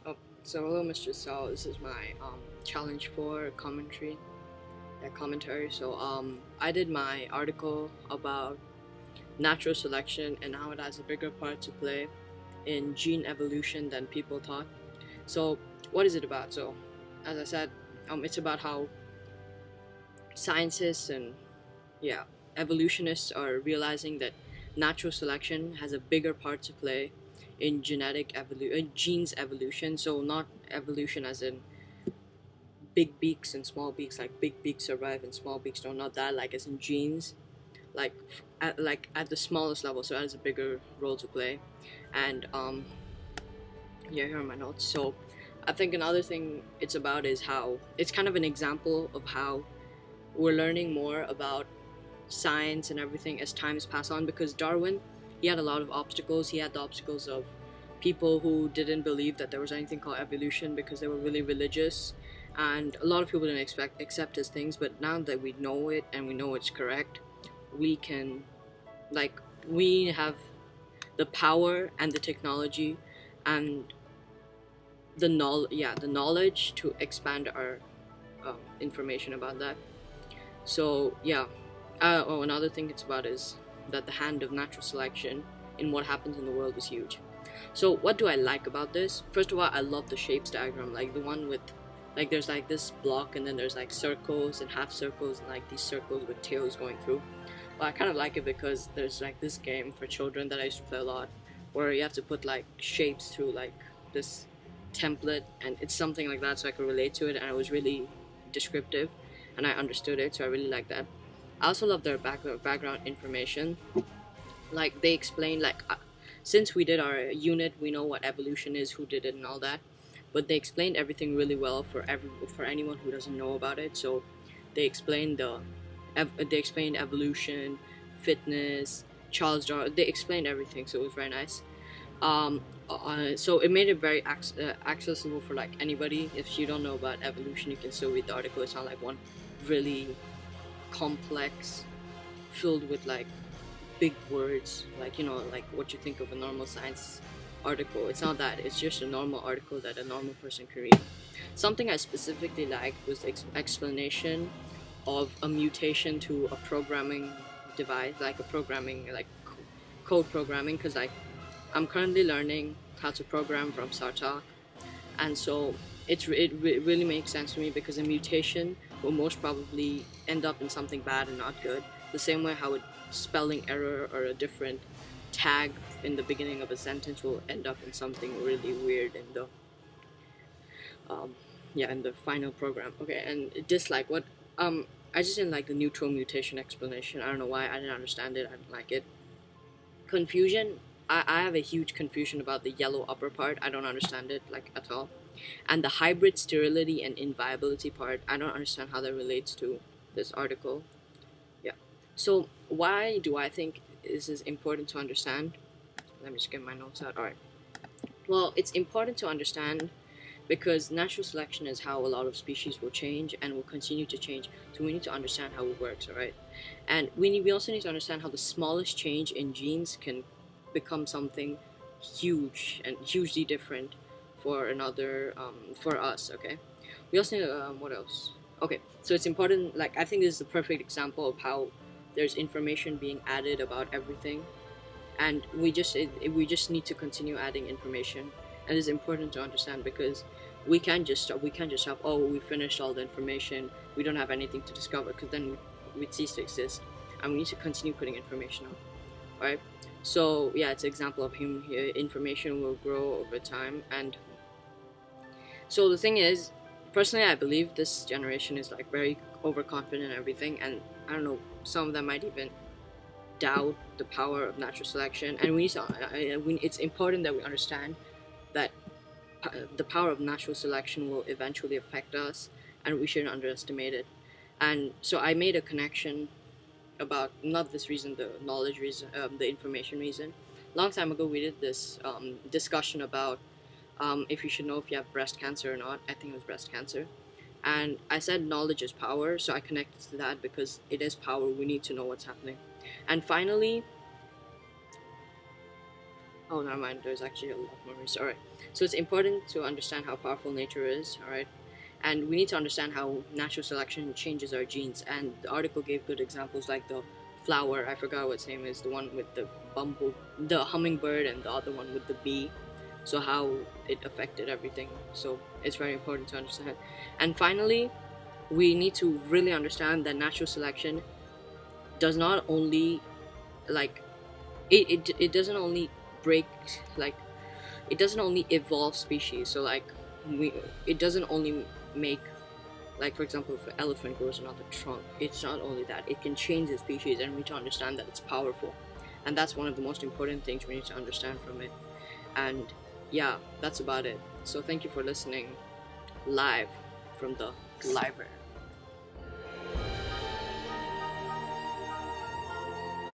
Oh, so hello, Mr. Sal. This is my challenge for commentary. Yeah, commentary. So I did my article about natural selection and how it has a bigger part to play in gene evolution than people thought. So what is it about? So, as I said, it's about how scientists and yeah, evolutionists are realizing that natural selection has a bigger part to play in genes evolution. So not evolution as in big beaks and small beaks, like big beaks survive and small beaks don't, not that, like as in genes, like at the smallest level, so that has a bigger role to play. And yeah, here are my notes. So I think another thing it's about is how it's kind of an example of how we're learning more about science and everything as times pass on, because Darwin, he had a lot of obstacles. He had the obstacles of people who didn't believe that there was anything called evolution because they were really religious, and a lot of people didn't accept his things. But now that we know it and we know it's correct, we can, like, we have the power and the technology and the knowledge to expand our information about that. So yeah. Another thing it's about is that the hand of natural selection in what happens in the world is huge. So what do I like about this? First of all, I love the shapes diagram, like the one with, like, there's like this block and then there's like circles and half circles and like these circles with tails going through. Well, I kind of like it because there's like this game for children that I used to play a lot, where you have to put like shapes through like this template, and it's something like that, so I could relate to it, and it was really descriptive, and I understood it, so I really like that. I also love their background information. Like they explain, like since we did our unit, we know what evolution is, who did it, and all that. But they explained everything really well for anyone who doesn't know about it. So they explained they explained evolution, fitness, Charles Darwin. They explained everything, so it was very nice. So it made it very accessible for like anybody. If you don't know about evolution, you can still read the article. It's not like one really complex, filled with like big words, like, you know, like what you think of a normal science article. It's not that. It's just a normal article that a normal person can read. Something I specifically liked was the explanation of a mutation to a programming device, like a programming, like code programming, because like I'm currently learning how to program from Sartak, and so it really makes sense to me, because a mutation will most probably end up in something bad and not good, the same way how a spelling error or a different tag in the beginning of a sentence will end up in something really weird in the um, yeah, in the final program. Okay, and dislike what I just didn't like the neutral mutation explanation. I don't know why. I didn't understand it. I didn't like it. Confusion, I have a huge confusion about the yellow upper part. I don't understand it, like, at all. And the hybrid sterility and inviolability part, I don't understand how that relates to this article. Yeah. So why do I think this is important to understand? Let me just get my notes out. All right. Well, it's important to understand because natural selection is how a lot of species will change and will continue to change. So we need to understand how it works, all right? And we also need to understand how the smallest change in genes can become something huge and hugely different for another, for us, okay? We also need, what else? Okay, so it's important, like, I think this is the perfect example of how there's information being added about everything, and we just need to continue adding information, and it's important to understand because we can't just have, oh, we finished all the information, we don't have anything to discover, because then we'd cease to exist, and we need to continue putting information on, right? So yeah, it's an example of him here. Information will grow over time, and so the thing is, personally, I believe this generation is like very overconfident and everything, and I don't know, some of them might even doubt the power of natural selection, and it's important that we understand that the power of natural selection will eventually affect us, and we shouldn't underestimate it. And so I made a connection about not this reason, the knowledge reason, the information reason. Long time ago, we did this discussion about if you should know if you have breast cancer or not. I think it was breast cancer. And I said knowledge is power, so I connected to that because it is power. We need to know what's happening. And finally, Oh, never mind. There's actually a lot more research. All right. So it's important to understand how powerful nature is. All right. And we need to understand how natural selection changes our genes. And the article gave good examples like the flower. I forgot what its name is. The one with the the hummingbird, and the other one with the bee. So how it affected everything. So it's very important to understand. And finally, we need to really understand that natural selection does not only like it doesn't only break like it doesn't only evolve species. So like it doesn't only make, like for example, if an elephant grows another trunk, it's not only that, it can change the species, and we need to understand that it's powerful. And that's one of the most important things we need to understand from it. And yeah, that's about it. So thank you for listening live from the library.